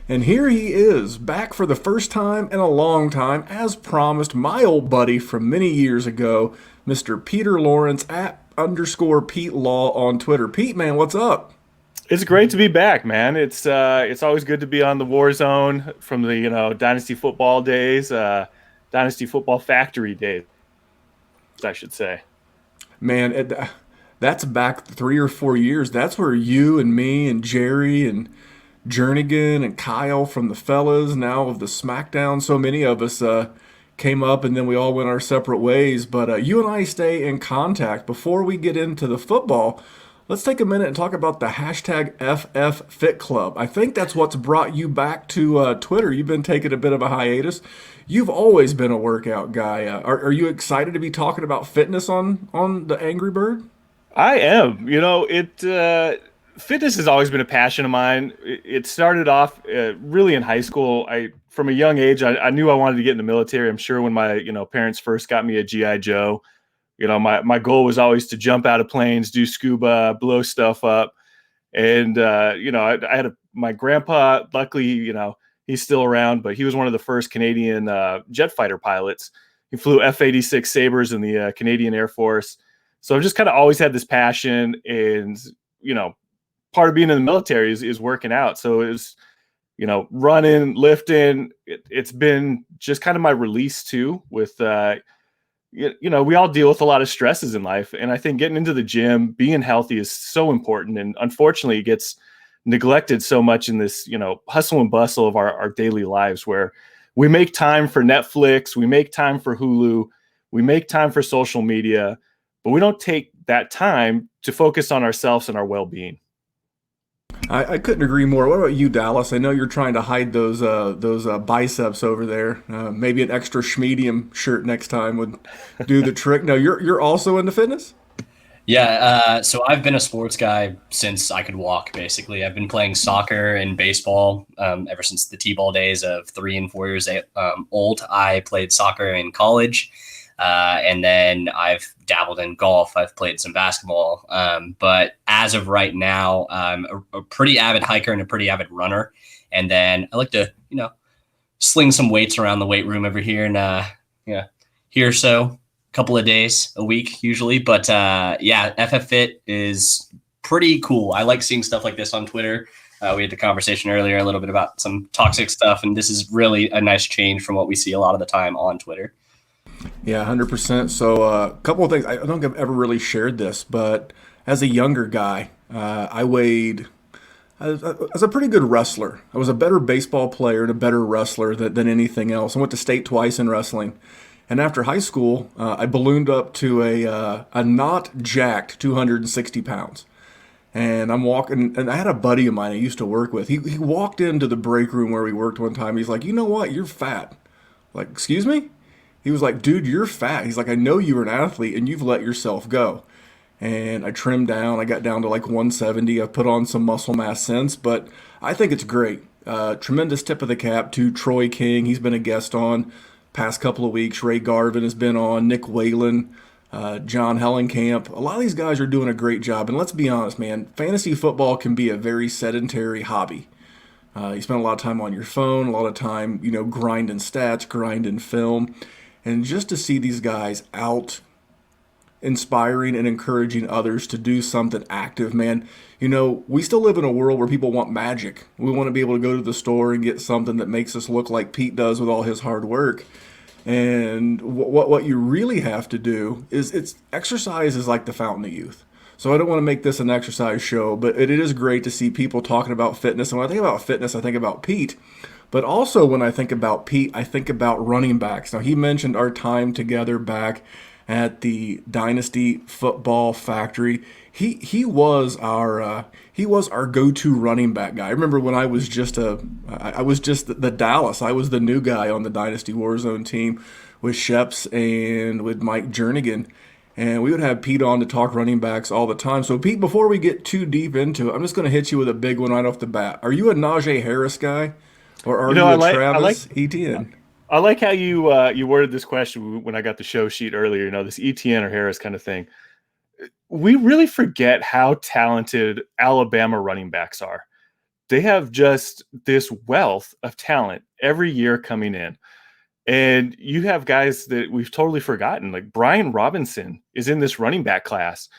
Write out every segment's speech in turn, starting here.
And here he is, back for the first time in a long time, as promised, my old buddy from many years ago, Mr. Peter Lawrence at underscore Pete Law on Twitter. Pete, man, what's up? It's great to be back, man. It's always good to be on the war zone from the Dynasty Football days, Dynasty Football Factory days, I should say. Man, that's back 3 or 4 years. That's where you and me and Jerry and Jernigan and Kyle from the fellas, now of the SmackDown, so many of us came up and then we all went our separate ways. But you and I stay in contact. Before we get into the football, let's take a minute and talk about the hashtag FF Club. I think that's what's brought you back to Twitter. You've been taking a bit of a hiatus. You've always been a workout guy. Are you excited to be talking about fitness on the Angry Bird? I am. Fitness has always been a passion of mine. It started off really in high school. From a young age, I knew I wanted to get in the military. I'm sure when my parents first got me a GI Joe, my goal was always to jump out of planes, do scuba, blow stuff up. And, I had my grandpa, luckily, he's still around, but he was one of the first Canadian jet fighter pilots. He flew F-86 Sabres in the Canadian Air Force. So I've just kind of always had this passion, and, part of being in the military is working out. So it was, running, lifting. It's been just kind of my release too with, we all deal with a lot of stresses in life. And I think getting into the gym, being healthy is so important. And unfortunately, it gets neglected so much in this, hustle and bustle of our daily lives, where we make time for Netflix, we make time for Hulu, we make time for social media, but we don't take that time to focus on ourselves and our well-being. I couldn't agree more. What about you, Dallas? I know you're trying to hide those biceps over there. Maybe an extra schmedium shirt next time would do the trick. No, you're also into fitness. Yeah, so I've been a sports guy since I could walk, basically. I've been playing soccer and baseball ever since the T-ball days of 3 and 4 years old. I played soccer in college, and then I've dabbled in golf. I've played some basketball. But as of right now, I'm a pretty avid hiker and a pretty avid runner. And then I like to, sling some weights around the weight room over here and, here or so. Couple of days a week usually, but FF Fit is pretty cool. I like seeing stuff like this on Twitter. We had the conversation earlier a little bit about some toxic stuff, and this is really a nice change from what we see a lot of the time on Twitter. Yeah, 100%. So a couple of things. I don't think I've ever really shared this, but as a younger guy, I weighed. I was a pretty good wrestler. I was a better baseball player and a better wrestler than anything else. I went to state twice in wrestling. And after high school, I ballooned up to a not jacked 260 pounds. And I'm walking, and I had a buddy of mine I used to work with. He walked into the break room where we worked one time. He's like, you know what? You're fat. Like, excuse me? He was like, dude, you're fat. He's like, I know you were an athlete and you've let yourself go. And I trimmed down. I got down to like 170. I've put on some muscle mass since, but I think it's great. Tremendous tip of the cap to Troy King. He's been a guest on past couple of weeks. Ray Garvin has been on, Nick Whalen, John Hellenkamp. A lot of these guys are doing a great job. And let's be honest, man, fantasy football can be a very sedentary hobby. You spend a lot of time on your phone, a lot of time, grinding stats, grinding film. And just to see these guys out inspiring and encouraging others to do something active, man. We still live in a world where people want magic. We want to be able to go to the store and get something that makes us look like Pete does with all his hard work. And what you really have to do is exercise is like the fountain of youth. So I don't want to make this an exercise show, but it is great to see people talking about fitness. And when I think about fitness, I think about Pete. But also when I think about Pete, I think about running backs. Now, he mentioned our time together back at the Dynasty Football Factory. He was our go-to running back guy. I remember when I was just the Dallas. I was the new guy on the Dynasty Warzone team with Sheps and with Mike Jernigan. And we would have Pete on to talk running backs all the time. So, Pete, before we get too deep into it, I'm just going to hit you with a big one right off the bat. Are you a Najee Harris guy, or are you a Travis Etienne? I like how you worded this question when I got the show sheet earlier. This Etienne or Harris kind of thing. We really forget how talented Alabama running backs are. they have just this wealth of talent every year coming in. And you have guys that we've totally forgotten, like Brian Robinson is in this running back class.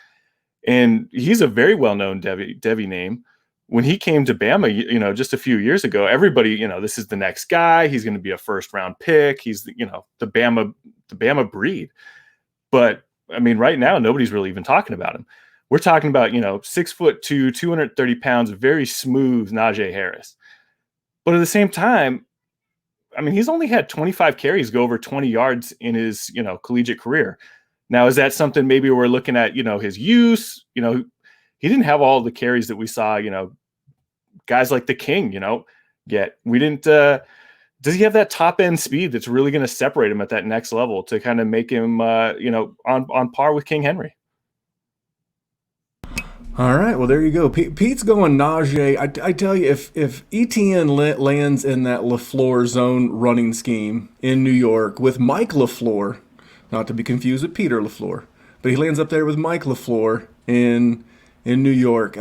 And he's a very well-known Devy name. When he came to Bama, just a few years ago, everybody, this is the next guy. He's going to be a first-round pick. He's, the Bama breed. But I mean, right now, nobody's really even talking about him. We're talking about, 6'2", 230 pounds, very smooth Najee Harris. But at the same time, I mean, he's only had 25 carries go over 20 yards in his, collegiate career. Now, is that something maybe we're looking at, his use? He didn't have all the carries that we saw, guys like the King, get. We didn't. Does he have that top end speed that's really going to separate him at that next level to kind of make him, on par with King Henry? All right, well, there you go. Pete's going Najee. I tell you, if Etienne lands in that LaFleur zone running scheme in New York with Mike LaFleur, not to be confused with Peter LaFleur, but he lands up there with Mike LaFleur in New York,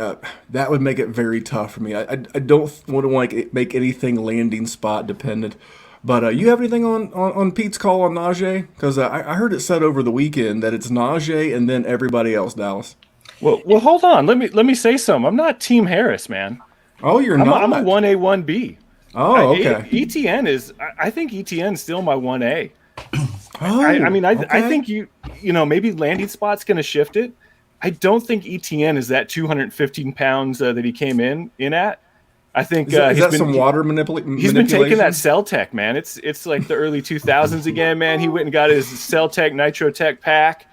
that would make it very tough for me. I don't want to make anything landing spot dependent. But you have anything on Pete's call on Najee? Because I heard it said over the weekend that it's Najee and then everybody else, Dallas. Well, hold on. Let me say something. I'm not Team Harris, man. Oh, you're not? I'm a 1A, 1B. Oh, okay. ETN is – I think ETN's still my 1A. Oh, I think maybe landing spot's going to shift it. I don't think ETN is that 215 pounds that he came in at. I think is that some water manipulation? He's been taking that Celtec, man. It's like the early 2000s again, man. He went and got his Celtec Nitrotech pack.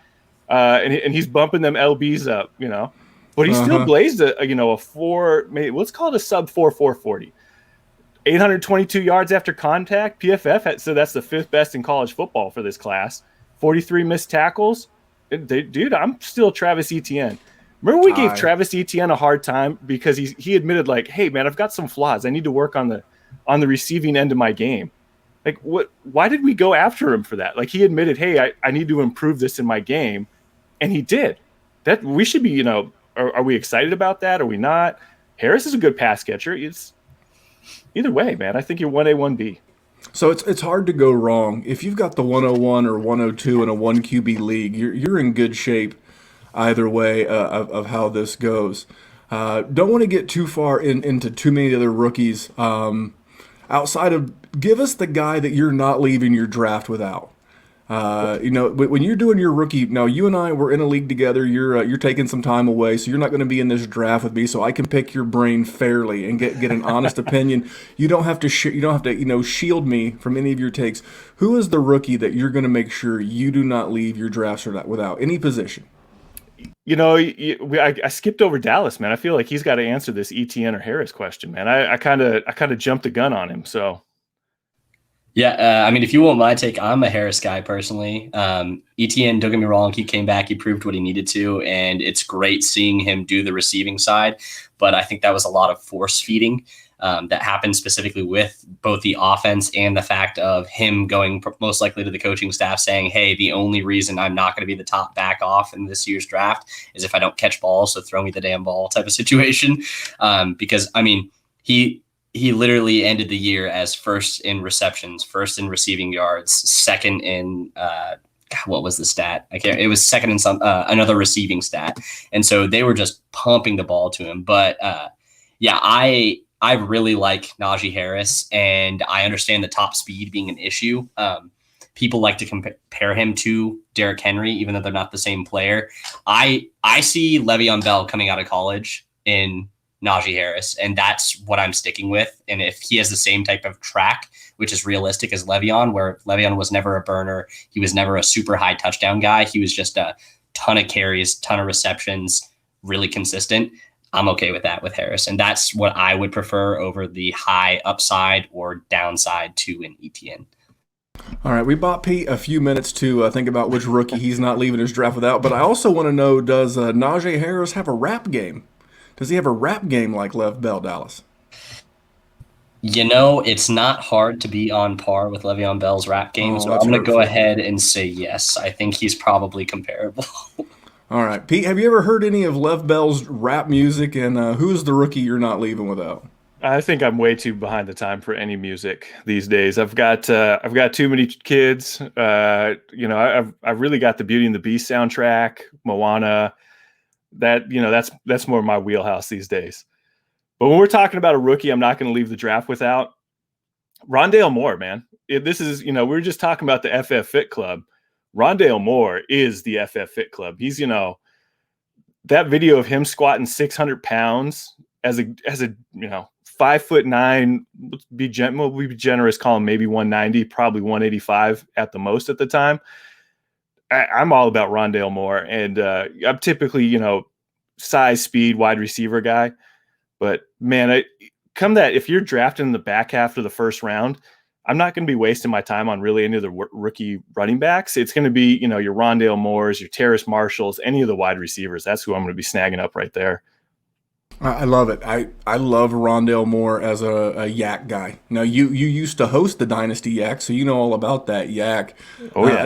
And he's bumping them LBs up, but he still blazed a 4, maybe let's call it a sub 4.40, 822 yards after contact. PFF so that's the 5th best in college football for this class. 43 missed tackles. Dude, I'm still Travis Etienne. Remember we gave Travis Etienne a hard time because he admitted like, hey man, I've got some flaws. I need to work on the receiving end of my game. Like what? Why did we go after him for that? Like he admitted, hey, I need to improve this in my game. And he did. That we should be, are we excited about that? Are we not? Harris is a good pass catcher. It's either way, man. I think you're 1A, 1B. So it's hard to go wrong. If you've got the 101 or 102 in a 1 QB league, you're in good shape either way of how this goes. Don't want to get too far into too many other rookies outside of give us the guy that you're not leaving your draft without. When you're doing your rookie, now you and I were in a league together. You're taking some time away, so you're not going to be in this draft with me. So I can pick your brain fairly and get an honest opinion. You don't have to shield me from any of your takes. Who is the rookie that you're going to make sure you do not leave your drafts without any position? I skipped over Dallas, man. I feel like he's got to answer this ETN or Harris question, man. I kind of jumped the gun on him, so. Yeah, if you want my take, I'm a Harris guy personally. ETN, don't get me wrong, he came back, he proved what he needed to, and it's great seeing him do the receiving side. But I think that was a lot of force feeding that happened specifically with both the offense and the fact of him going most likely to the coaching staff saying, hey, the only reason I'm not going to be the top back off in this year's draft is if I don't catch balls, so throw me the damn ball type of situation. Because, he literally ended the year as first in receptions, first in receiving yards, second in what was the stat? It was second in some another receiving stat, and so they were just pumping the ball to him. But I really like Najee Harris, and I understand the top speed being an issue. People like to compare him to Derrick Henry, even though they're not the same player. I see Le'Veon Bell coming out of college in Najee Harris, and that's what I'm sticking with. And if he has the same type of track, which is realistic as Le'Veon, where Le'Veon was never a burner, he was never a super high touchdown guy. He was just a ton of carries, ton of receptions, really consistent. I'm okay with that with Harris. And that's what I would prefer over the high upside or downside to an ETN. All right, we bought Pete a few minutes to think about which rookie he's not leaving his draft without, but I also want to know, does Najee Harris have a rap game? Does he have a rap game like Lev Bell, Dallas? It's not hard to be on par with Le'Veon Bell's rap game, so I'm going to go ahead and say yes. I think he's probably comparable. All right. Pete, have you ever heard any of Lev Bell's rap music, and who is the rookie you're not leaving without? I think I'm way too behind the time for any music these days. I've got too many kids. I've really got the Beauty and the Beast soundtrack, Moana. That's more my wheelhouse these days. But when we're talking about a rookie, I'm not going to leave the draft without Rondelle Moore, man. This is, we were just talking about the FF Fit Club. Rondelle Moore is the FF Fit Club. He's, that video of him squatting 600 pounds as a 5'9", we'll be generous, call him maybe 190, probably 185 at the most at the time. I'm all about Rondelle Moore, and I'm typically, size, speed, wide receiver guy. But man, if you're drafting in the back half of the first round, I'm not going to be wasting my time on really any of the rookie running backs. It's going to be, your Rondale Moores, your Terrace Marshalls, any of the wide receivers. That's who I'm going to be snagging up right there. I love it. I love Rondelle Moore as a yak guy. Now you used to host the Dynasty Yak, so you know all about that yak. Oh yeah.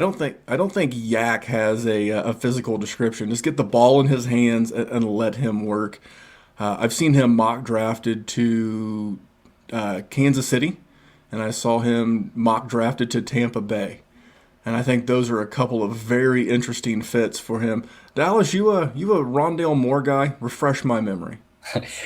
I don't think yak has a physical description. Just get the ball in his hands and let him work. I've seen him mock drafted to Kansas City, and I saw him mock drafted to Tampa Bay. And I think those are a couple of very interesting fits for him. Dallas, you a Rondelle Moore guy? Refresh my memory.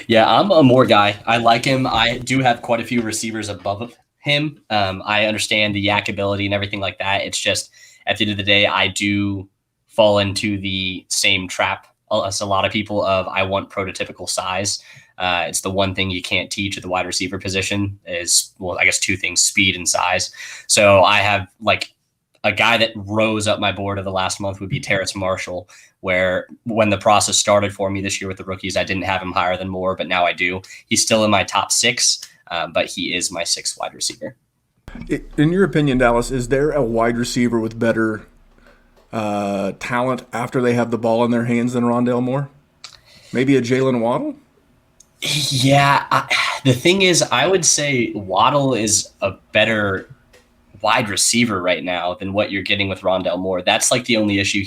Yeah, I'm a Moore guy. I like him. I do have quite a few receivers above him. I understand the yak ability and everything like that. It's just at the end of the day, I do fall into the same trap as a lot of people of I want prototypical size. It's the one thing you can't teach at the wide receiver position is, well, I guess two things, speed and size. So I have like a guy that rose up my board of the last month would be Terrace Marshall, where when the process started for me this year with the rookies, I didn't have him higher than Moore, but now I do. He's still in my top 6, but he is my 6th wide receiver. In your opinion, Dallas, is there a wide receiver with better talent after they have the ball in their hands than Rondelle Moore? Maybe a Jalen Waddle? Yeah, the thing is, I would say Waddle is a better wide receiver right now than what you're getting with Rondelle Moore. That's like the only issue.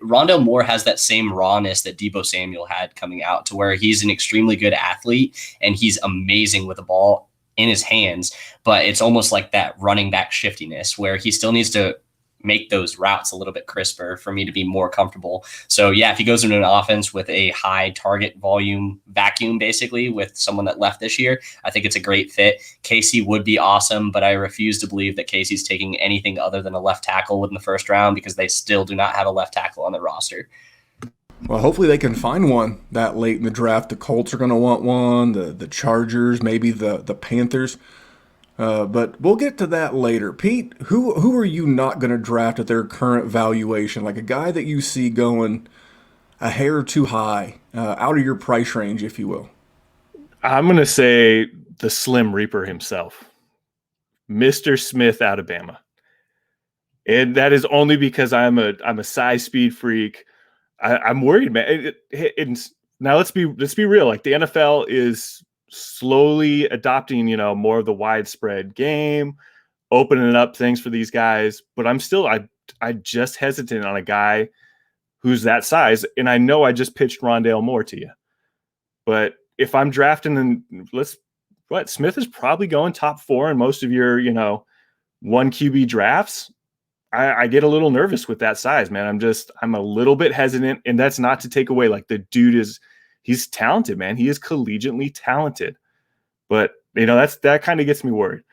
Rondelle Moore has that same rawness that Deebo Samuel had coming out, to where he's an extremely good athlete and he's amazing with the ball in his hands, but it's almost like that running back shiftiness where he still needs to make those routes a little bit crisper for me to be more comfortable. So yeah, if he goes into an offense with a high target volume vacuum, basically with someone that left this year, I think it's a great fit. Casey would be awesome, but I refuse to believe that Casey's taking anything other than a left tackle within the first round because they still do not have a left tackle on the roster. Well, hopefully they can find one that late in the draft. The Colts are going to want one, the Chargers, maybe the Panthers. But we'll get to that later. Pete, who are you not going to draft at their current valuation? Like a guy that you see going a hair too high, out of your price range, if you will. I'm going to say the Slim Reaper himself, Mr. Smith out of Bama. And that is only because I'm a size speed freak. I'm worried, man. Now let's be real. Like the NFL is slowly adopting, more of the widespread game, opening up things for these guys. But I'm still, I just hesitant on a guy who's that size. And I know I just pitched Rondelle Moore to you. But if I'm drafting, Smith is probably going top 4 in most of your, 1 QB drafts. I get a little nervous with that size, man. I'm a little bit hesitant. And that's not to take away, like the dude he's talented, man. He is collegiately talented, but that kind of gets me worried.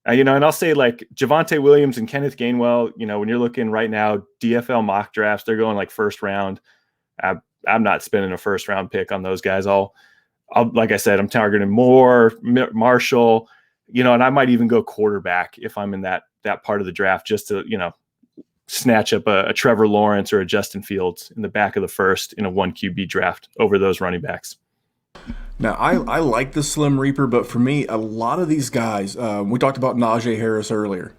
And I'll say like Javonte Williams and Kenneth Gainwell, when you're looking right now, DFL mock drafts, they're going like first round. I'm not spending a first round pick on those guys. I'll like I said, I'm targeting Moore, Marshall, and I might even go quarterback if I'm in that part of the draft just to, snatch up a Trevor Lawrence or a Justin Fields in the back of the first in a 1 QB draft over those running backs. Now, I like the Slim Reaper, but for me, a lot of these guys, we talked about Najee Harris earlier.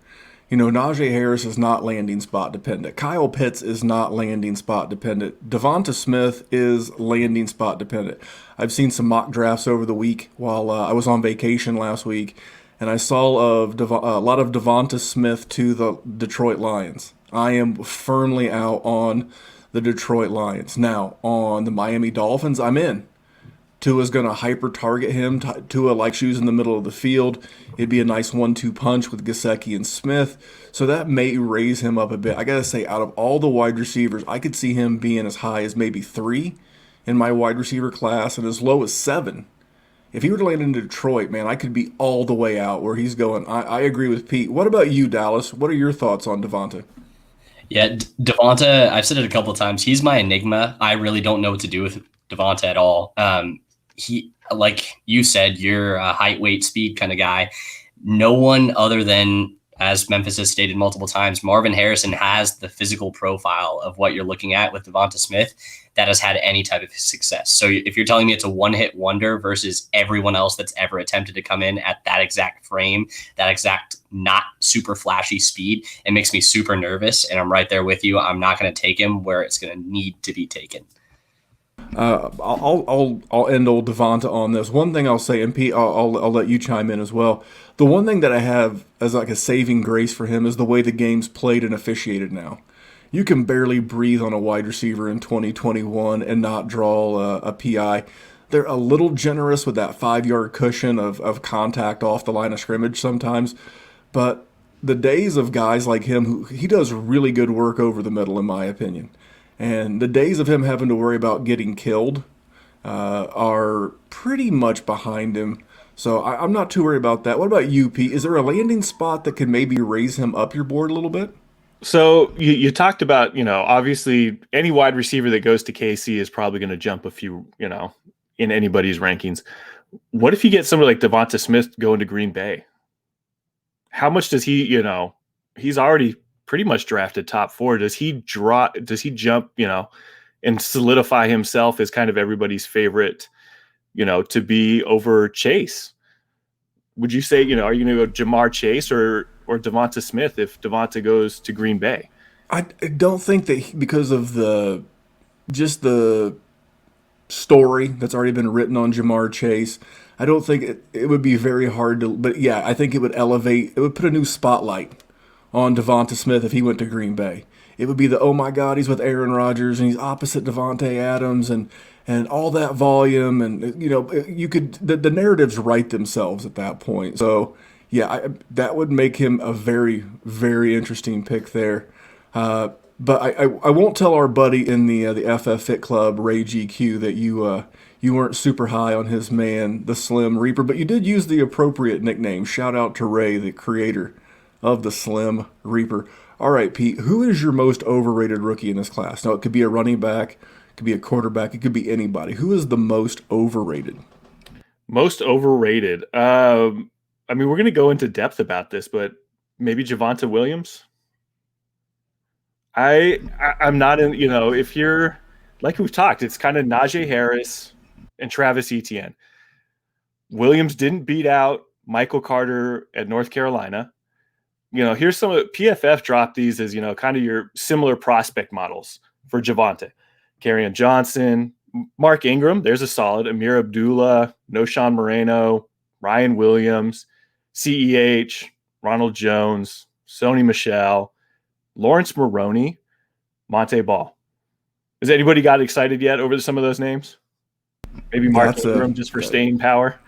Najee Harris is not landing spot dependent. Kyle Pitts is not landing spot dependent. Devonta Smith is landing spot dependent. I've seen some mock drafts over the week while I was on vacation last week, and I saw a lot of Devonta Smith to the Detroit Lions. I am firmly out on the Detroit Lions. Now, on the Miami Dolphins, I'm in. Tua's going to hyper target him. Tua likes using the middle of the field. It'd be a nice 1-2 punch with Gesicki and Smith. So that may raise him up a bit. I got to say, out of all the wide receivers, I could see him being as high as maybe 3 in my wide receiver class and as low as 7. If he were to land in Detroit, man, I could be all the way out where he's going. I agree with Pete. What about you, Dallas? What are your thoughts on Devonta? Yeah, Devonta, I've said it a couple of times. He's my enigma. I really don't know what to do with Devonta at all. He, like you said, you're a height, weight, speed kind of guy. No one other than, as Memphis has stated multiple times, Marvin Harrison has the physical profile of what you're looking at with Devonta Smith that has had any type of success. So if you're telling me it's a one-hit wonder versus everyone else that's ever attempted to come in at that exact frame, that exact not super flashy speed, it makes me super nervous. And I'm right there with you. I'm not going to take him where it's going to need to be taken. I'll end old Devonta on this. One thing I'll say, and Pete, I'll let you chime in as well. The one thing that I have as like a saving grace for him is the way the game's played and officiated now. You can barely breathe on a wide receiver in 2021 and not draw a PI. They're a little generous with that 5-yard cushion of contact off the line of scrimmage sometimes. But the days of guys like him, he does really good work over the middle, in my opinion. And the days of him having to worry about getting killed are pretty much behind him. So I'm not too worried about that. What about you, Pete? Is there a landing spot that could maybe raise him up your board a little bit? So you talked about, obviously any wide receiver that goes to KC is probably going to jump a few, in anybody's rankings. What if you get somebody like Devonta Smith going to Green Bay? How much does he, he's already pretty much drafted top 4. Does he jump, and solidify himself as kind of everybody's favorite, to be over Chase? Would you say, are you going to go Jamar Chase or Devonta Smith if Devonta goes to Green Bay? I don't think that because of the story that's already been written on Jamar Chase, I don't think it would be very hard to, but yeah, I think it would put a new spotlight on Devonta Smith if he went to Green Bay. It would be the, oh my God, he's with Aaron Rodgers and he's opposite Devontae Adams and all that volume. And, you could, the narratives write themselves at that point. So, yeah, that would make him a very, very interesting pick there. But I won't tell our buddy in the FF Fit Club, Ray GQ, that you weren't super high on his man, the Slim Reaper, but you did use the appropriate nickname. Shout out to Ray, the creator of the Slim Reaper. All right, Pete, who is your most overrated rookie in this class? Now, it could be a running back, it could be a quarterback, it could be anybody. Who is the most overrated? Most overrated? We're going to go into depth about this, but maybe Javonte Williams? I'm not in, if you're, like we've talked, it's kind of Najee Harris and Travis Etienne. Williams didn't beat out Michael Carter at North Carolina. Here's some of PFF dropped these as, kind of your similar prospect models for Javonte. Kerryon Johnson, Mark Ingram, there's a solid. Amir Abdullah, Noshawn Moreno, Ryan Williams, CEH, Ronald Jones, Sony Michel, Lawrence Maroney, Monte Ball. Has anybody got excited yet over some of those names? Maybe Mark Ingram just for staying power?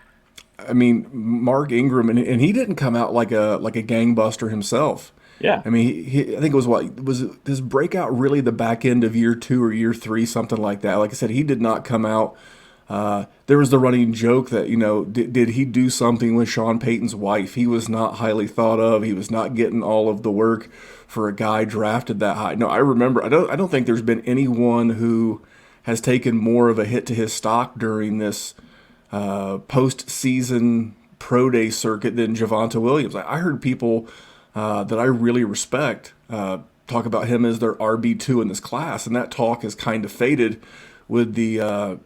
Mark Ingram, and he didn't come out like a gangbuster himself. Yeah. I think it was his breakout really the back end of year 2 or year 3, something like that. Like I said, he did not come out. There was the running joke that, did he do something with Sean Payton's wife? He was not highly thought of. He was not getting all of the work for a guy drafted that high. No, I remember. I don't think there's been anyone who has taken more of a hit to his stock during this postseason pro day circuit than Javonte Williams. I heard people that I really respect talk about him as their RB2 in this class, and that talk has kind of faded with the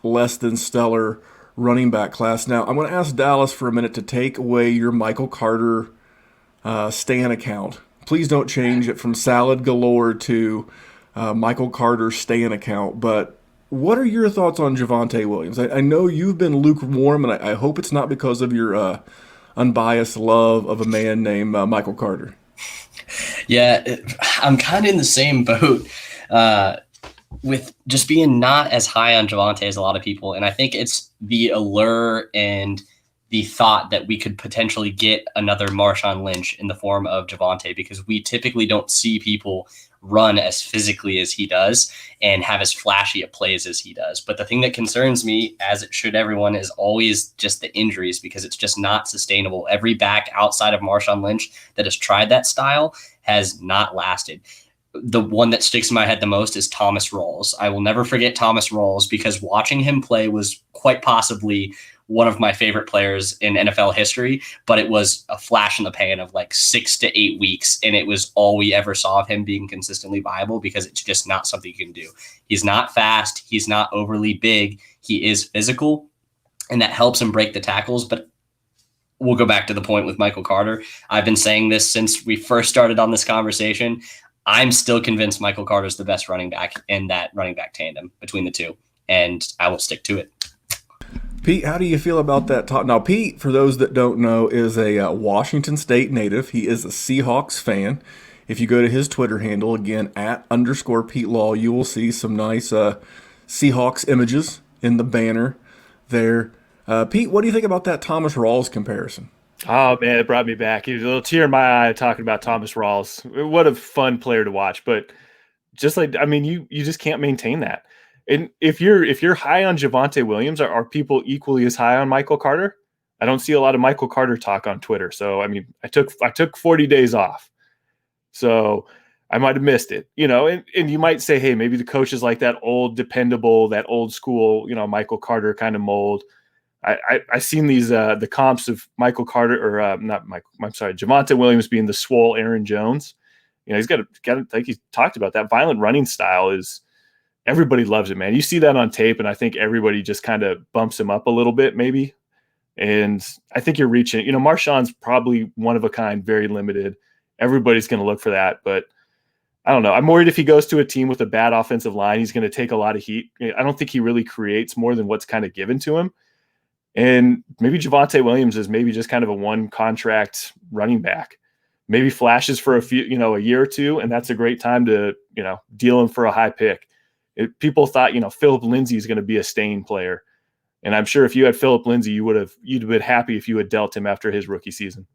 less than stellar running back class. Now, I'm going to ask Dallas for a minute to take away your Michael Carter Stan account. Please don't change it from Salad Galore to Michael Carter Stan account, but what are your thoughts on Javonte Williams? I know you've been lukewarm, and I hope it's not because of your unbiased love of a man named Michael Carter. Yeah, I'm kind of in the same boat. with just being not as high on Javonte as a lot of people. And I think it's the allure and the thought that we could potentially get another Marshawn Lynch in the form of Javonte, because we typically don't see people run as physically as he does and have as flashy a plays as he does. But the thing that concerns me, as it should everyone, is always just the injuries, because it's just not sustainable. Every back outside of Marshawn Lynch that has tried that style has not lasted. The one that sticks in my head the most is Thomas Rawls. I will never forget Thomas Rawls, because watching him play was quite possibly one of my favorite players in NFL history, but it was a flash in the pan of like 6 to 8 weeks. And it was all we ever saw of him being consistently viable, because it's just not something you can do. He's not fast. He's not overly big. He is physical, and that helps him break the tackles. But we'll go back to the point with Michael Carter. I've been saying this since we first started on this conversation. I'm still convinced Michael Carter's the best running back in that running back tandem between the two, and I will stick to it. Pete, how do you feel about that talk? Now, Pete, for those that don't know, is a Washington State native. He is a Seahawks fan. If you go to his Twitter handle, again, @_Pete Law, you will see some nice Seahawks images in the banner there. Pete, what do you think about that Thomas Rawls comparison? Oh, man, it brought me back. It was a little tear in my eye talking about Thomas Rawls. What a fun player to watch. But just like, I mean, you just can't maintain that. And if you're high on Javonte Williams, are people equally as high on Michael Carter? I don't see a lot of Michael Carter talk on Twitter. So, I mean, I took 40 days off. So I might have missed it, and you might say, hey, maybe the coach is like that old, dependable, that old school, Michael Carter kind of mold. I've seen these the comps of Michael Carter, or not Michael. I'm sorry, Javonte Williams being the swole Aaron Jones. He's got like he talked about, that violent running style is, everybody loves it, man. You see that on tape, and I think everybody just kind of bumps him up a little bit, maybe. And I think you're reaching. Marshawn's probably one of a kind, very limited. Everybody's going to look for that, but I don't know. I'm worried if he goes to a team with a bad offensive line, he's going to take a lot of heat. I don't think he really creates more than what's kind of given to him. And maybe Javonte Williams is maybe just kind of a one contract running back. Maybe flashes for a year or two, and that's a great time to, deal him for a high pick. People thought, Phillip Lindsey is going to be a staying player. And I'm sure if you had Phillip Lindsey, you'd have been happy if you had dealt him after his rookie season.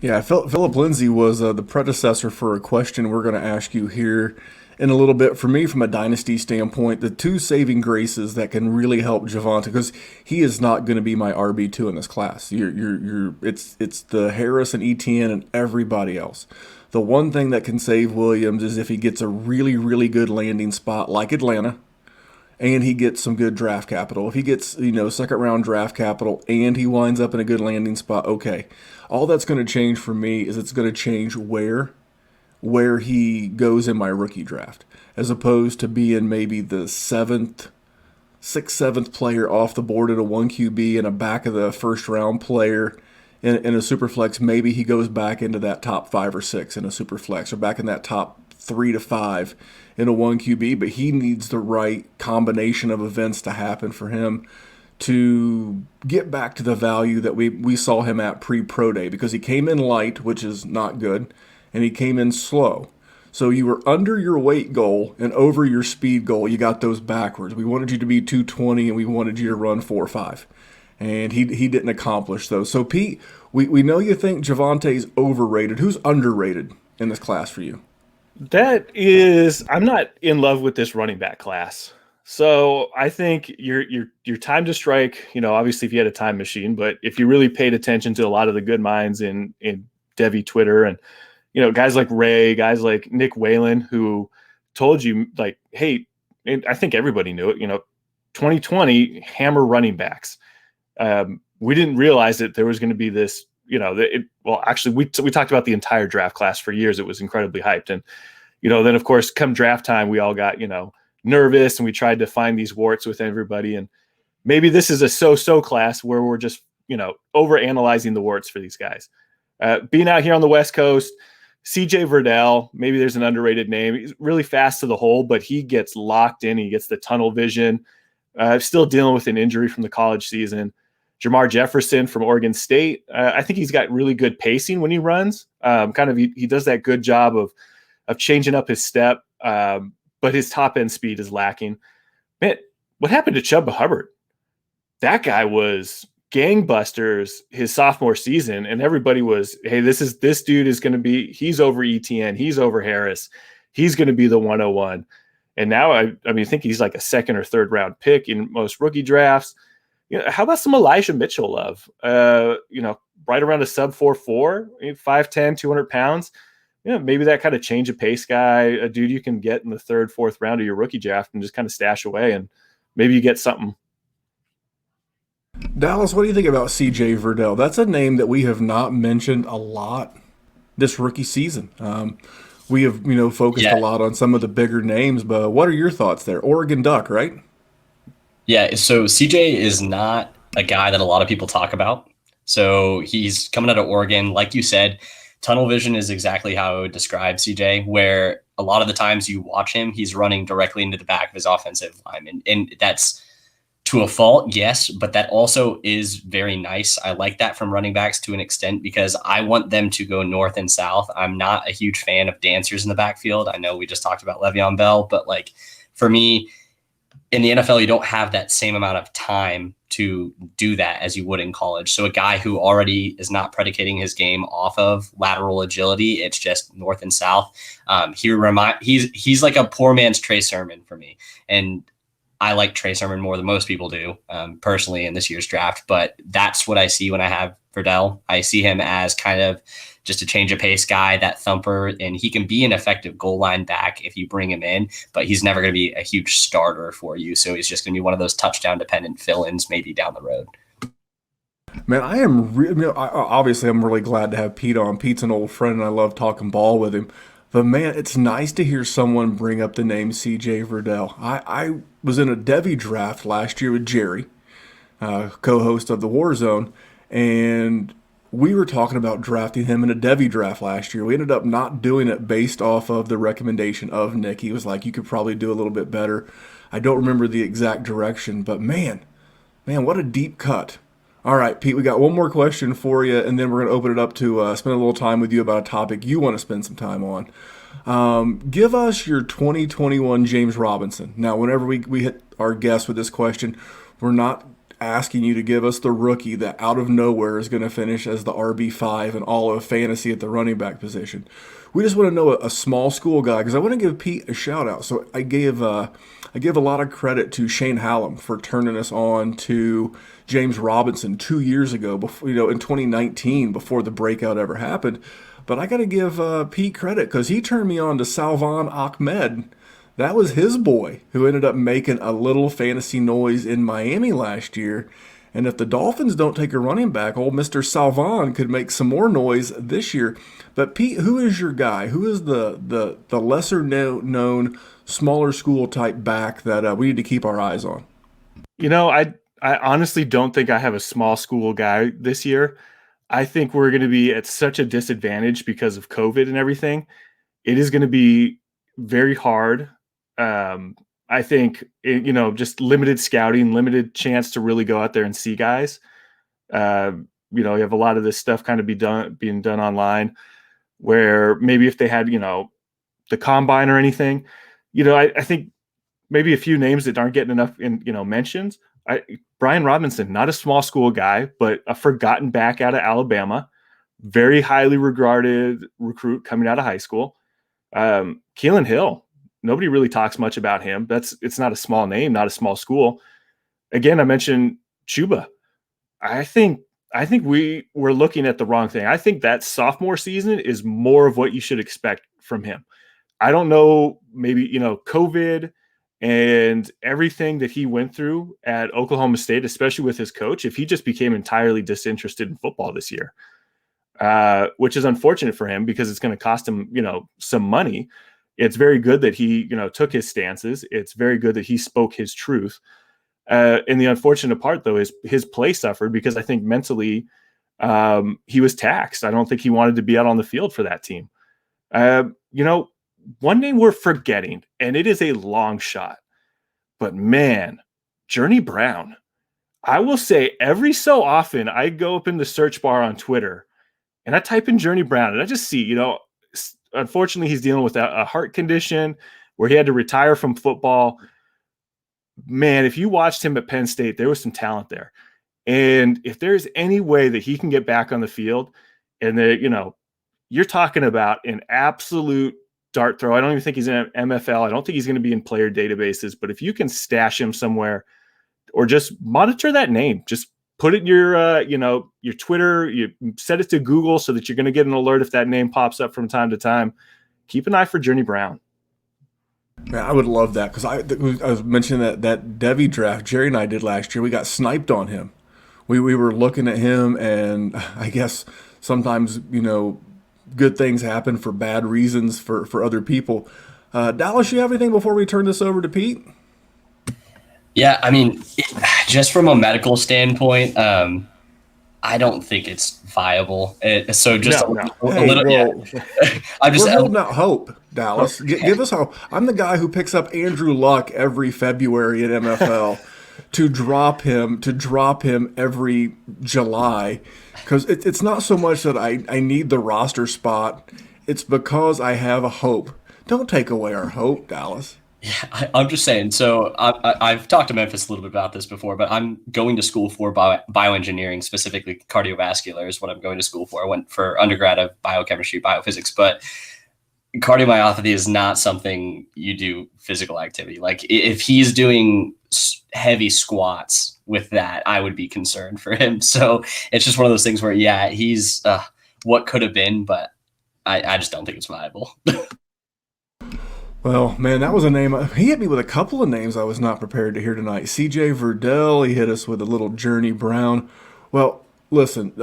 Yeah, Phillip Lindsey was the predecessor for a question we're going to ask you here in a little bit. For me, from a dynasty standpoint, the two saving graces that can really help Javonte, because he is not going to be my RB2 in this class. It's the Harris and Etienne and everybody else. The one thing that can save Williams is if he gets a really, really good landing spot like Atlanta, and he gets some good draft capital. If he gets, second round draft capital and he winds up in a good landing spot, okay. All that's going to change for me is it's going to change where he goes in my rookie draft, as opposed to being maybe the sixth, seventh player off the board at a 1 QB and a back of the first round player in a super flex. Maybe he goes back into that top 5 or 6 in a super flex, or back in that top 3 to 5 in a 1 QB, but he needs the right combination of events to happen for him to get back to the value that we saw him at pre-pro day, because he came in light, which is not good, and he came in slow. So you were under your weight goal and over your speed goal. You got those backwards. We wanted you to be 220 and we wanted you to run 4.5. And he didn't accomplish those. So Pete, we know you think Javonte's overrated. Who's underrated in this class for you? I'm not in love with this running back class. So I think your time to strike, obviously if you had a time machine, but if you really paid attention to a lot of the good minds in Devy Twitter, and, guys like Ray, guys like Nick Whalen, who told you, like, hey, and I think everybody knew it, 2020 hammer running backs. We didn't realize that there was going to be this, actually we talked about the entire draft class for years. It was incredibly hyped. And, then of course, come draft time, we all got, nervous, and we tried to find these warts with everybody. And maybe this is a so-so class where we're just, over analyzing the warts for these guys. Being out here on the West Coast, CJ Verdell, maybe there's an underrated name. He's really fast to the hole, but he gets locked in. He gets the tunnel vision. Still dealing with an injury from the college season. Jamar Jefferson from Oregon State. I think he's got really good pacing when he runs. He does that good job of changing up his step. but his top end speed is lacking. Man, what happened to Chuba Hubbard? That guy was gangbusters his sophomore season, and everybody was, hey, this dude is going to be, he's over ETN, he's over Harris, he's going to be the 101. And now I think he's like a second or third round pick in most rookie drafts. How about some Elijah Mitchell love? Right around a sub 4.4, 5'10", 200 pounds. Maybe that kind of change of pace guy, a dude you can get in the third, fourth round of your rookie draft and just kind of stash away, and maybe you get something. Dallas, what do you think about CJ Verdell? That's a name that we have not mentioned a lot this rookie season. We have, focused a lot on some of the bigger names, but what are your thoughts there? Oregon Duck, right? Yeah, so CJ is not a guy that a lot of people talk about. So he's coming out of Oregon. Like you said, tunnel vision is exactly how I would describe CJ, where a lot of the times you watch him, he's running directly into the back of his offensive lineman. And that's to a fault, yes, but that also is very nice. I like that from running backs to an extent because I want them to go north and south. I'm not a huge fan of dancers in the backfield. I know we just talked about Le'Veon Bell, but like for me, in the NFL, you don't have that same amount of time to do that as you would in college. So a guy who already is not predicating his game off of lateral agility, it's just north and south. He's like a poor man's Trey Sermon for me. And I like Trey Sermon more than most people do, personally, in this year's draft. But that's what I see when I have Verdell. I see him as kind of just a change of pace guy, that thumper, and he can be an effective goal line back if you bring him in, but he's never going to be a huge starter for you. So he's just going to be one of those touchdown dependent fill-ins maybe down the road. Man, I am obviously I'm really glad to have Pete on. Pete's an old friend, and I love talking ball with him. But man, it's nice to hear someone bring up the name CJ Verdell. I was in a Devy draft last year with Jerry, co-host of the War Zone, and we were talking about drafting him in a Devy draft last year. We ended up not doing it based off of the recommendation of Nick. He was like, you could probably do a little bit better. I don't remember the exact direction, but man, what a deep cut. All right, Pete, we got one more question for you, and then we're going to open it up to spend a little time with you about a topic you want to spend some time on. Give us your 2021 James Robinson. Now, whenever we hit our guest with this question, we're not asking you to give us the rookie that out of nowhere is going to finish as the RB5 in all of fantasy at the running back position. We just want to know a small school guy, because I want to give Pete a shout out. So I give a lot of credit to Shane Hallam for turning us on to James Robinson 2 years ago, before, in 2019, before the breakout ever happened. But I got to give Pete credit, because he turned me on to Salvon Ahmed. That was his boy who ended up making a little fantasy noise in Miami last year. And if the Dolphins don't take a running back, old Mr. Salvon could make some more noise this year. But Pete, who is your guy? Who is the lesser known, smaller school type back that we need to keep our eyes on? I honestly don't think I have a small school guy this year. I think we're going to be at such a disadvantage because of COVID and everything. It is going to be very hard. I think, just limited scouting, limited chance to really go out there and see guys. You have a lot of this stuff kind of being done online, where maybe if they had, the combine or anything, I think maybe a few names that aren't getting enough mentions. Brian Robinson, not a small school guy, but a forgotten back out of Alabama, very highly regarded recruit coming out of high school. Keelan Hill, nobody really talks much about him. It's not a small name, not a small school. Again, I mentioned Chuba. I think we're looking at the wrong thing. I think that sophomore season is more of what you should expect from him. I don't know, maybe, COVID and everything that he went through at Oklahoma State, especially with his coach, if he just became entirely disinterested in football this year, which is unfortunate for him because it's going to cost him, some money. It's very good that he, took his stances. It's very good that he spoke his truth. And the unfortunate part, though, is his play suffered because I think mentally he was taxed. I don't think he wanted to be out on the field for that team. One name we're forgetting, and it is a long shot, but man, Journey Brown. I will say every so often I go up in the search bar on Twitter and I type in Journey Brown and I just see, unfortunately he's dealing with a heart condition. where he had to retire from football. Man, if you watched him at Penn State, there was some talent there. And if there's any way that he can get back on the field, and that, you're talking about an absolute dart throw. I don't even think he's in MFL. I don't think he's going to be in player databases, but if you can stash him somewhere or just monitor that name, just put it in your Twitter, you set it to Google so that you're going to get an alert if that name pops up from time to time. Keep an eye for Journey Brown. Man, I would love that because I was mentioning that Devy draft Jerry and I did last year. We got sniped on him. We were looking at him, and I guess sometimes good things happen for bad reasons for other people. Dallas, you have anything before we turn this over to Pete? Yeah, I mean, just from a medical standpoint, I don't think it's viable. So just a little. Yeah. We're holding out hope, Dallas. Give us hope. I'm the guy who picks up Andrew Luck every February at MFL to drop him every July, because it's not so much that I need the roster spot. It's because I have a hope. Don't take away our hope, Dallas. Yeah, I'm just saying. So I've talked to Memphis a little bit about this before, but I'm going to school for bioengineering, specifically cardiovascular is what I'm going to school for. I went for undergrad of biochemistry, biophysics, but cardiomyopathy is not something you do physical activity. Like if he's doing heavy squats with that, I would be concerned for him. So it's just one of those things where, yeah, he's what could have been, but I just don't think it's viable. Well, man, that was a name. He hit me with a couple of names I was not prepared to hear tonight. CJ Verdell, he hit us with a little Journey Brown. Well, listen,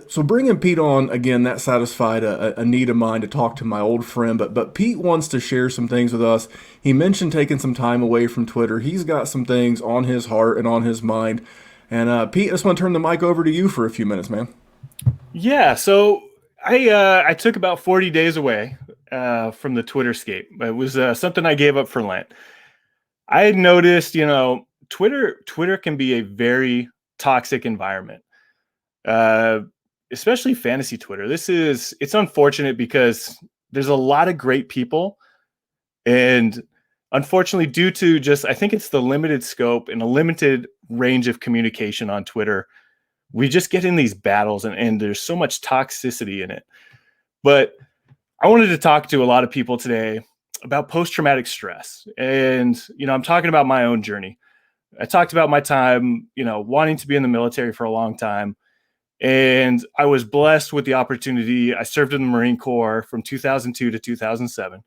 so bringing Pete on, again, that satisfied a need of mine to talk to my old friend. But Pete wants to share some things with us. He mentioned taking some time away from Twitter. He's got some things on his heart and on his mind. And Pete, I just want to turn the mic over to you for a few minutes, man. Yeah, so I took about 40 days away from the Twitterscape. It was something I gave up for Lent. I had noticed, Twitter can be a very toxic environment, especially fantasy Twitter. It's unfortunate because there's a lot of great people, and unfortunately, due to I think it's the limited scope and a limited range of communication on Twitter, we just get in these battles and there's so much toxicity in it. But I wanted to talk to a lot of people today about post-traumatic stress. And, I'm talking about my own journey. I talked about my time, wanting to be in the military for a long time. And I was blessed with the opportunity. I served in the Marine Corps from 2002 to 2007.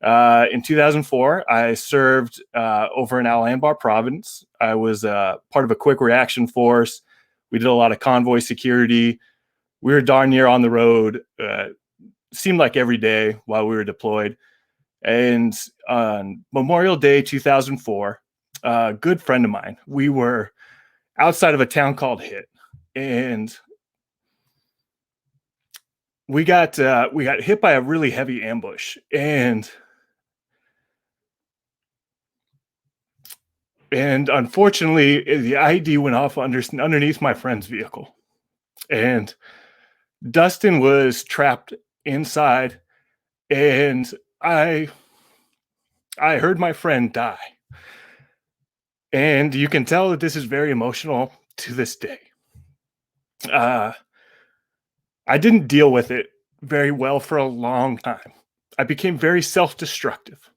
In 2004, I served over in Al-Anbar province. I was part of a quick reaction force. We did a lot of convoy security. We were darn near on the road. Seemed like every day while we were deployed. And on Memorial Day 2004, a good friend of mine, we were outside of a town called Hit, and we got hit by a really heavy ambush, and unfortunately the ID went off underneath my friend's vehicle, and Dustin was trapped inside, and I heard my friend die. And you can tell that this is very emotional to this day. I didn't deal with it very well for a long time. I became very self-destructive.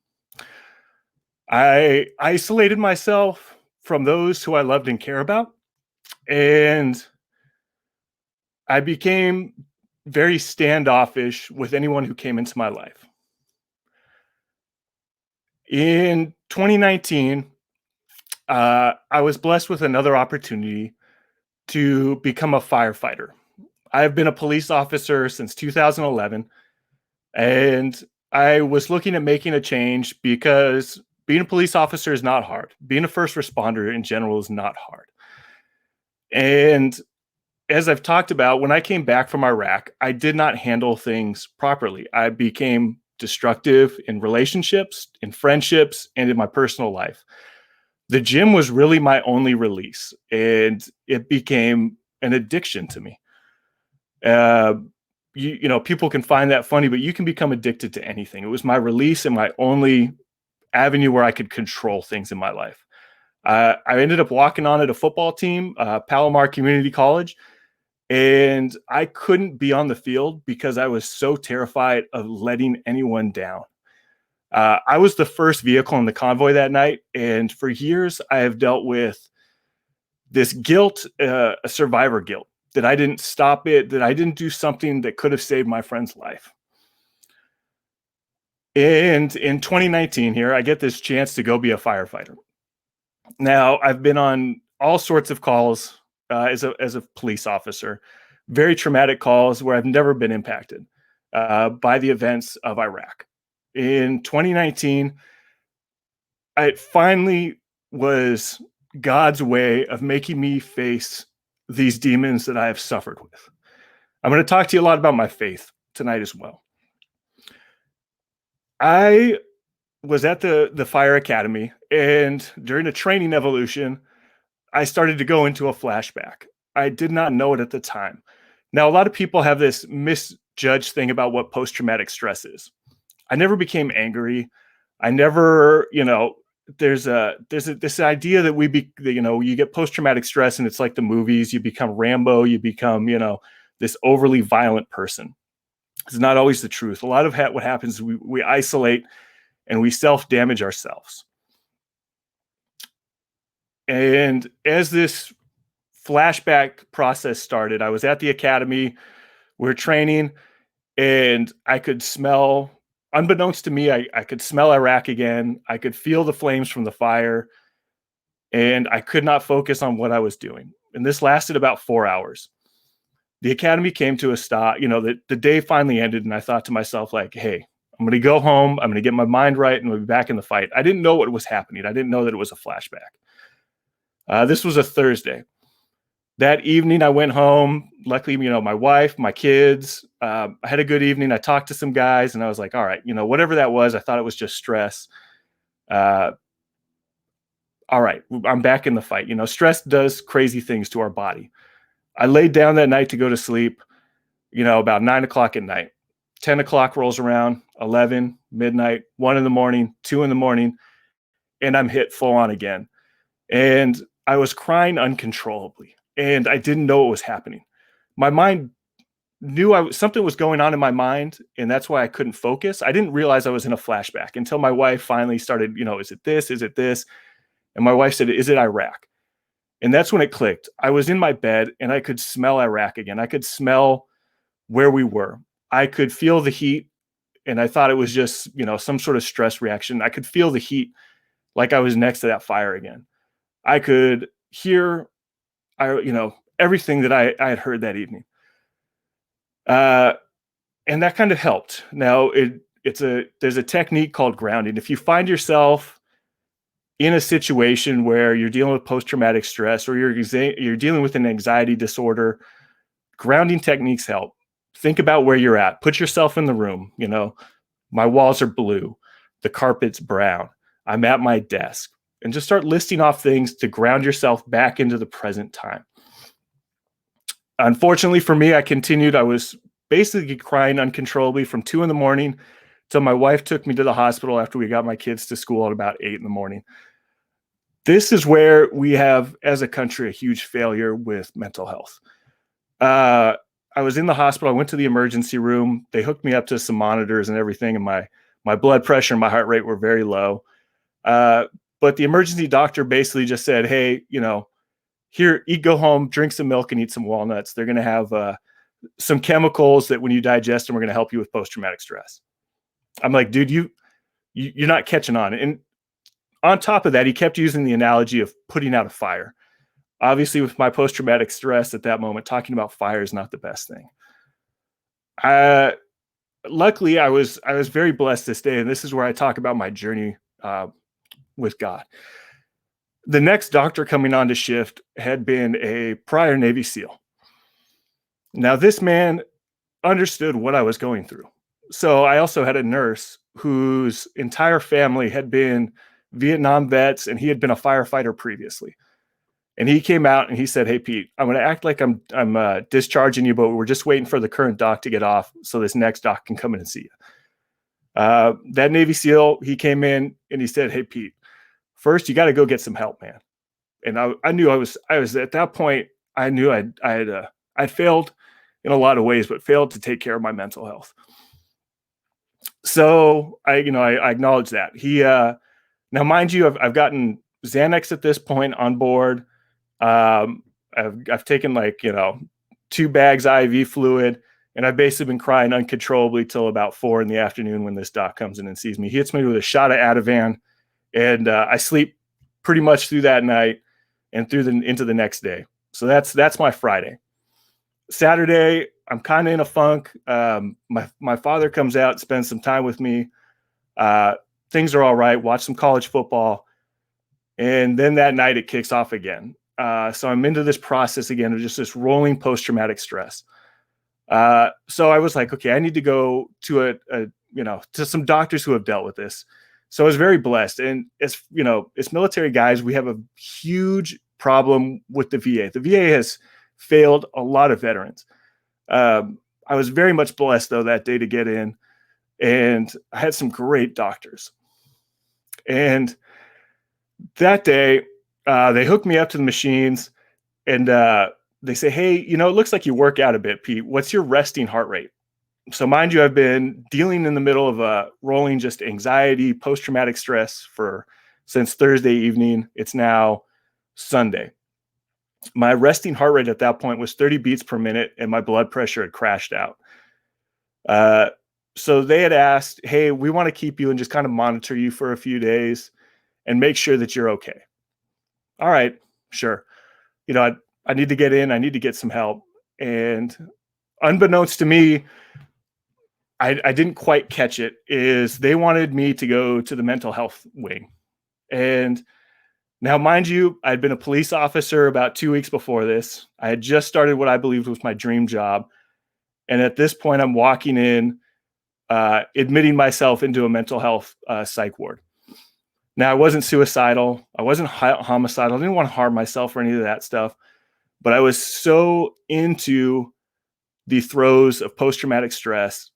I isolated myself from those who I loved and care about, and I became very standoffish with anyone who came into my life. In 2019, I was blessed with another opportunity to become a firefighter. I've been a police officer since 2011, and I was looking at making a change because being a police officer is not hard. Being a first responder in general is not hard. And as I've talked about, when I came back from Iraq, I did not handle things properly. I became destructive in relationships, in friendships, and in my personal life. The gym was really my only release, and it became an addiction to me. People can find that funny, but you can become addicted to anything. It was my release and my only avenue where I could control things in my life. I ended up walking on at a football team, Palomar Community College, and I couldn't be on the field because I was so terrified of letting anyone down. I was the first vehicle in the convoy that night, and for years I have dealt with this guilt, a survivor guilt, that I didn't stop it, that I didn't do something that could have saved my friend's life. And in 2019 here, I get this chance to go be a firefighter. Now, I've been on all sorts of calls as a police officer, very traumatic calls where I've never been impacted by the events of Iraq. In 2019, it finally was God's way of making me face these demons that I have suffered with. I'm going to talk to you a lot about my faith tonight as well. I was at the fire academy, and during a training evolution, I started to go into a flashback. I did not know it at the time. Now, a lot of people have this misjudged thing about what post-traumatic stress is. I never became angry. I never, there's this idea that you get post-traumatic stress and it's like the movies, you become Rambo, you become, this overly violent person. It's not always the truth. A lot of what happens is we isolate and we self-damage ourselves. And as this flashback process started, I was at the academy, we were training, and I could smell, unbeknownst to me, I could smell Iraq again. I could feel the flames from the fire, and I could not focus on what I was doing. And this lasted about 4 hours. The academy came to a stop. The day finally ended, and I thought to myself, like, hey, I'm going to go home. I'm going to get my mind right, and we'll be back in the fight. I didn't know what was happening. I didn't know that it was a flashback. This was a Thursday. That evening, I went home. Luckily, my wife, my kids, I had a good evening. I talked to some guys, and I was like, all right, whatever that was, I thought it was just stress. All right, I'm back in the fight. Stress does crazy things to our body. I laid down that night to go to sleep, about 9 o'clock at night. 10 o'clock rolls around, 11, midnight, 1 in the morning, 2 in the morning, and I'm hit full on again. And I was crying uncontrollably, and I didn't know what was happening. My mind knew something was going on in my mind, and that's why I couldn't focus. I didn't realize I was in a flashback until my wife finally started, is it this? Is it this? And my wife said, is it Iraq? And that's when it clicked. I was in my bed, and I could smell Iraq again. I could smell where we were. I could feel the heat, and I thought it was just, some sort of stress reaction. I could feel the heat like I was next to that fire again. I could hear, everything that I had heard that evening. And that kind of helped. Now, there's a technique called grounding. If you find yourself in a situation where you're dealing with post-traumatic stress or you're dealing with an anxiety disorder, grounding techniques help. Think about where you're at. Put yourself in the room. My walls are blue. The carpet's brown. I'm at my desk. And just start listing off things to ground yourself back into the present time. Unfortunately for me, I continued. I was basically crying uncontrollably from 2 in the morning till my wife took me to the hospital after we got my kids to school at about 8 in the morning. This is where we have, as a country, a huge failure with mental health. I was in the hospital. I went to the emergency room. They hooked me up to some monitors and everything, and my blood pressure and my heart rate were very low. But the emergency doctor basically just said, hey, here, go home, drink some milk, and eat some walnuts. They're going to have some chemicals that when you digest them, are going to help you with post-traumatic stress. I'm like, dude, you're not catching on. And on top of that, he kept using the analogy of putting out a fire. Obviously, with my post-traumatic stress at that moment, talking about fire is not the best thing. Luckily, I was very blessed this day, and this is where I talk about my journey with God. The next doctor coming on to shift had been a prior Navy SEAL. Now, this man understood what I was going through. So I also had a nurse whose entire family had been Vietnam vets, and he had been a firefighter previously. And he came out and he said, hey, Pete, I'm going to act like I'm discharging you, but we're just waiting for the current doc to get off so this next doc can come in and see you. That Navy SEAL, he came in and he said, "Hey, Pete, first you got to go get some help, man." And I knew I was at that point, I knew I'd failed in a lot of ways, but failed to take care of my mental health. So I acknowledge that. Now, mind you, I've gotten Xanax at this point on board. I've taken 2 bags of IV fluid, and I've basically been crying uncontrollably till about 4 p.m. when this doc comes in and sees me. He hits me with a shot of Ativan, and I sleep pretty much through that night and into the next day. So that's my Friday. Saturday, I'm kind of in a funk. My father comes out, spends some time with me. Things are all right. Watch some college football. And then that night it kicks off again. So I'm into this process again of just this rolling post-traumatic stress. So I was like, okay, I need to go to to some doctors who have dealt with this. So I was very blessed. And as military guys, we have a huge problem with the VA. The VA has failed a lot of veterans. I was very much blessed though that day to get in, and I had some great doctors. And that day, they hooked me up to the machines, and they say, "Hey, it looks like you work out a bit, Pete. What's your resting heart rate?" So mind you, I've been dealing in the middle of rolling just anxiety, post-traumatic stress since Thursday evening. It's now Sunday. My resting heart rate at that point was 30 beats per minute, and my blood pressure had crashed out. So they had asked, "Hey, we want to keep you and just kind of monitor you for a few days and make sure that you're okay." All right, sure. I need to get in. I need to get some help. And unbeknownst to me, I didn't quite catch it, is they wanted me to go to the mental health wing. And now, mind you, I'd been a police officer about 2 weeks before this. I had just started what I believed was my dream job. And at this point, I'm walking in, admitting myself into a mental health psych ward. Now, I wasn't suicidal. I wasn't homicidal. I didn't want to harm myself or any of that stuff. But I was so into the throes of post-traumatic stress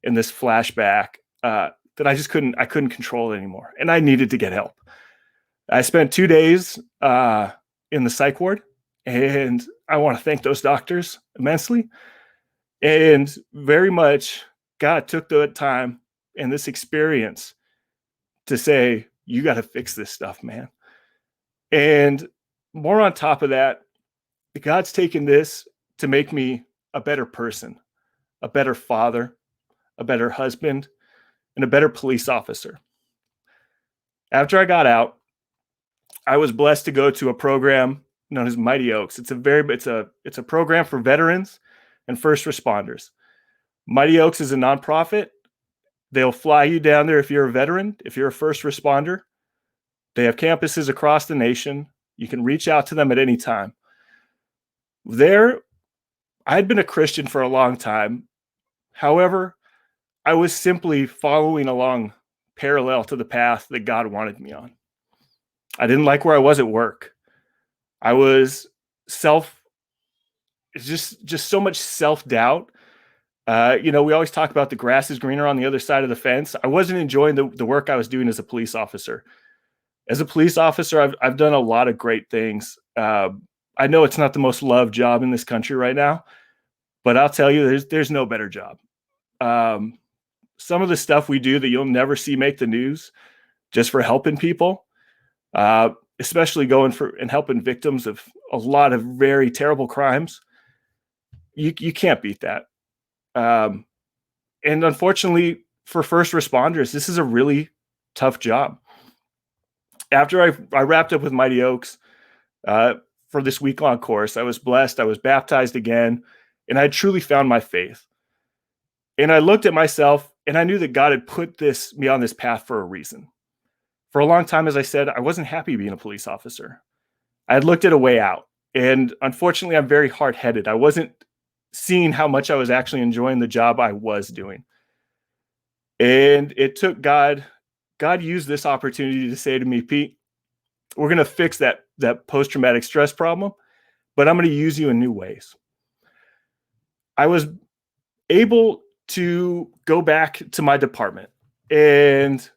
in this flashback that I couldn't control it anymore. And I needed to get help. I spent 2 days in the psych ward, and I want to thank those doctors immensely. And very much God took the time and this experience to say, "You got to fix this stuff, man." And more on top of that, God's taken this to make me a better person, a better father, a better husband, and a better police officer. After I got out, I was blessed to go to a program known as Mighty Oaks. It's a program for veterans and first responders. Mighty Oaks is a nonprofit. They'll fly you down there if you're a veteran, if you're a first responder. They have campuses across the nation. You can reach out to them at any time. There, I had been a Christian for a long time. However, I was simply following along parallel to the path that God wanted me on. I didn't like where I was at work. I was just so much self-doubt. We always talk about the grass is greener on the other side of the fence. I wasn't enjoying the work I was doing as a police officer. As a police officer, I've done a lot of great things. I know it's not the most loved job in this country right now, but I'll tell you, there's no better job. Some of the stuff we do that you'll never see make the news, just for helping people, especially going for and helping victims of a lot of very terrible crimes, you can't beat that. And unfortunately, for first responders, this is a really tough job. After I wrapped up with Mighty Oaks for this week-long course, I was blessed. I was baptized again, and I truly found my faith. And I looked at myself, and I knew that God had put me on this path for a reason. For a long time, as I said, I wasn't happy being a police officer. I had looked at a way out, and unfortunately, I'm very hard-headed. I wasn't seeing how much I was actually enjoying the job I was doing. And it took God used this opportunity to say to me, "Pete, we're going to fix that post-traumatic stress problem, but I'm going to use you in new ways." I was able to go back to my department. And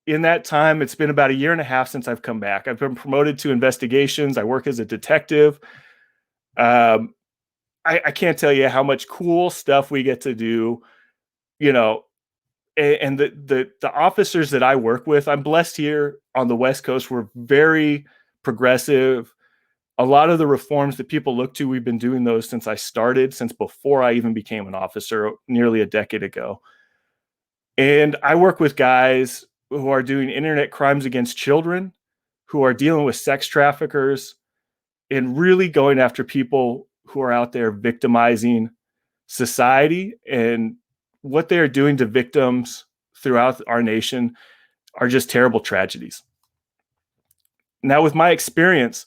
in that time, it's been about 1.5 years since I've come back. I've been promoted to investigations. I work as a detective. I can't tell you how much cool stuff we get to do, and the officers that I work with, I'm blessed here on the West Coast. We're very progressive. A lot of the reforms that people look to, we've been doing those since I started, since before I even became an officer nearly a decade ago. And I work with guys who are doing internet crimes against children, who are dealing with sex traffickers, and really going after people who are out there victimizing society. And what they are doing to victims throughout our nation are just terrible tragedies. Now, with my experience,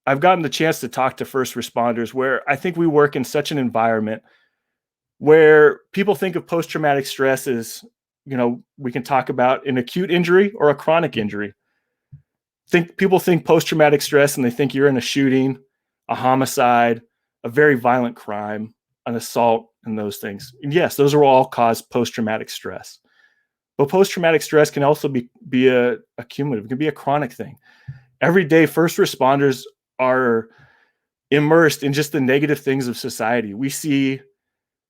I've gotten the chance to talk to first responders, where I think we work in such an environment where people think of post-traumatic stress as, we can talk about an acute injury or a chronic injury. People think post-traumatic stress and they think you're in a shooting, a homicide, a very violent crime, an assault, and those things. And yes, those are all caused post-traumatic stress. But post-traumatic stress can also be a cumulative. It can be a chronic thing. Every day, first responders are immersed in just the negative things of society. We see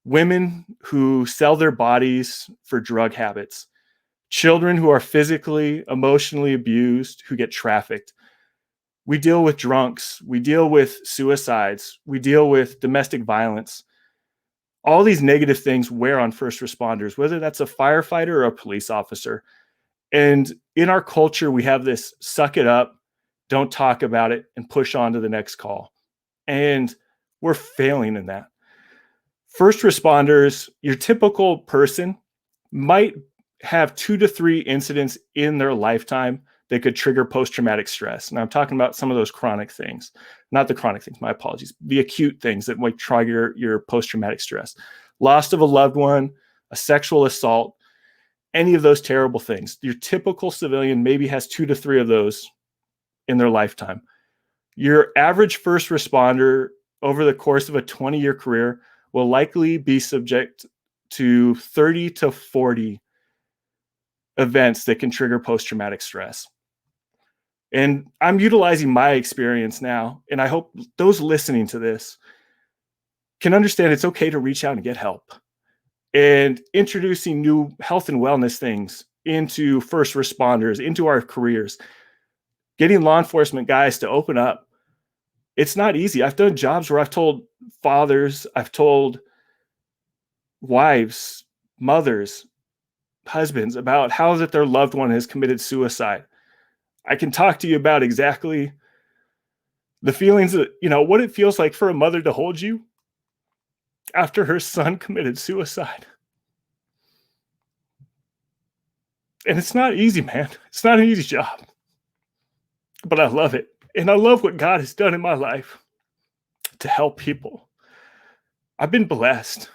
women who sell their bodies for drug habits, children who are physically, emotionally abused, who get trafficked. We deal with drunks. We deal with suicides. We deal with domestic violence. All these negative things wear on first responders, whether that's a firefighter or a police officer. And in our culture, we have this suck it up, don't talk about it, and push on to the next call. And we're failing in that. First responders, your typical person might have 2 to 3 incidents in their lifetime that could trigger post-traumatic stress. And I'm talking about some of those chronic things, not the chronic things, my apologies, the acute things that might trigger your post-traumatic stress. Loss of a loved one, a sexual assault, any of those terrible things. Your typical civilian maybe has 2 to 3 of those in their lifetime. Your average first responder over the course of a 20-year career will likely be subject to 30 to 40 events that can trigger post-traumatic stress. And I'm utilizing my experience now, and I hope those listening to this can understand it's okay to reach out and get help. And introducing new health and wellness things into first responders, into our careers, getting law enforcement guys to open up. It's not easy. I've done jobs where I've told fathers, I've told wives, mothers, husbands about how that their loved one has committed suicide. I can talk to you about exactly the feelings that, what it feels like for a mother to hold you after her son committed suicide. And it's not easy, man. It's not an easy job. But I love it. And I love what God has done in my life to help people. I've been blessed.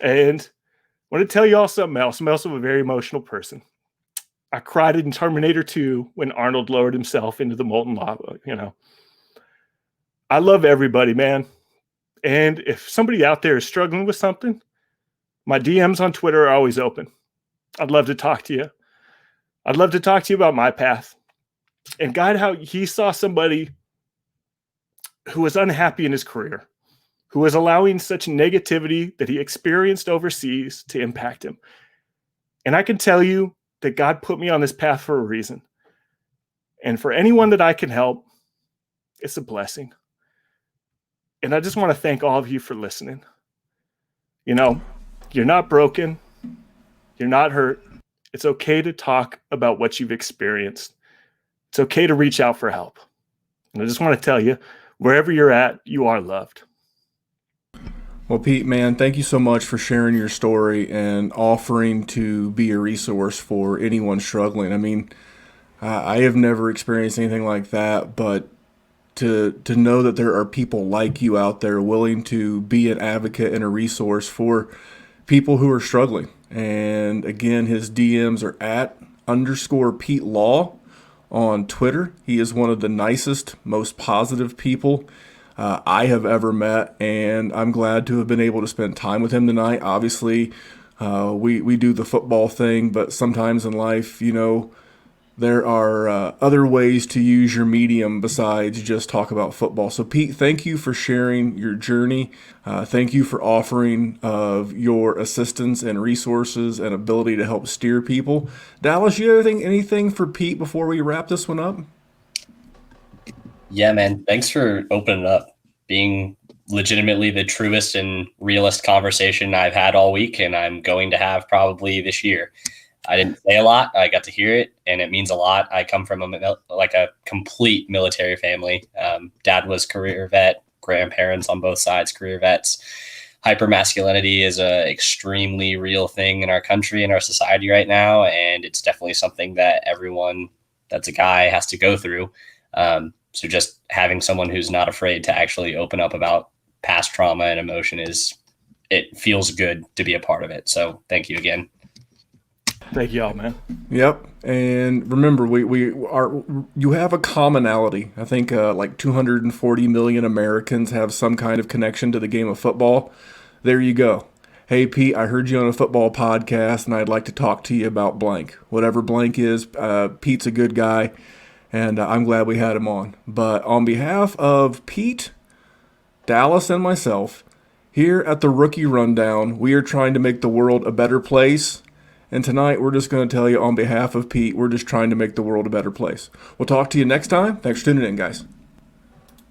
And I want to tell you all something else. I'm also a very emotional person. I cried in Terminator 2 when Arnold lowered himself into the molten lava, I love everybody, man. And if somebody out there is struggling with something, my DMs on Twitter are always open. I'd love to talk to you. I'd love to talk to you about my path. And God, how he saw somebody who was unhappy in his career, who was allowing such negativity that he experienced overseas to impact him. And I can tell you that God put me on this path for a reason. And for anyone that I can help, it's a blessing. And I just want to thank all of you for listening. You're not broken. You're not hurt. It's okay to talk about what you've experienced. It's okay to reach out for help. And I just want to tell you, wherever you're at, you are loved. Well, Pete, man, thank you so much for sharing your story and offering to be a resource for anyone struggling. I mean, I have never experienced anything like that, but to know that there are people like you out there willing to be an advocate and a resource for people who are struggling. And again, his DMs are @_Pete Law on Twitter. He is one of the nicest, most positive people I have ever met, and I'm glad to have been able to spend time with him tonight. Obviously, We do the football thing, but sometimes in life, there are other ways to use your medium besides just talk about football. So, Pete, thank you for sharing your journey. Thank you for offering of your assistance and resources and ability to help steer people. Dallas, you have anything for Pete before we wrap this one up? Yeah, man. Thanks for opening up, being legitimately the truest and realest conversation I've had all week, and I'm going to have probably this year. I didn't say a lot. I got to hear it, and it means a lot. I come from a complete military family. Dad was career vet, grandparents on both sides career vets. Hypermasculinity is a extremely real thing in our country and our society right now, and it's definitely something that everyone that's a guy has to go through. So just having someone who's not afraid to actually open up about past trauma and emotion it feels good to be a part of it. So thank you again. Thank y'all, man. Yep. And remember, you have a commonality. I think like 240 million Americans have some kind of connection to the game of football. There you go. Hey, Pete, I heard you on a football podcast, and I'd like to talk to you about blank. Whatever blank is, Pete's a good guy, and I'm glad we had him on. But on behalf of Pete, Dallas, and myself, here at the Rookie Rundown, we are trying to make the world a better place. And tonight, we're just going to tell you on behalf of Pete, we're just trying to make the world a better place. We'll talk to you next time. Thanks for tuning in, guys.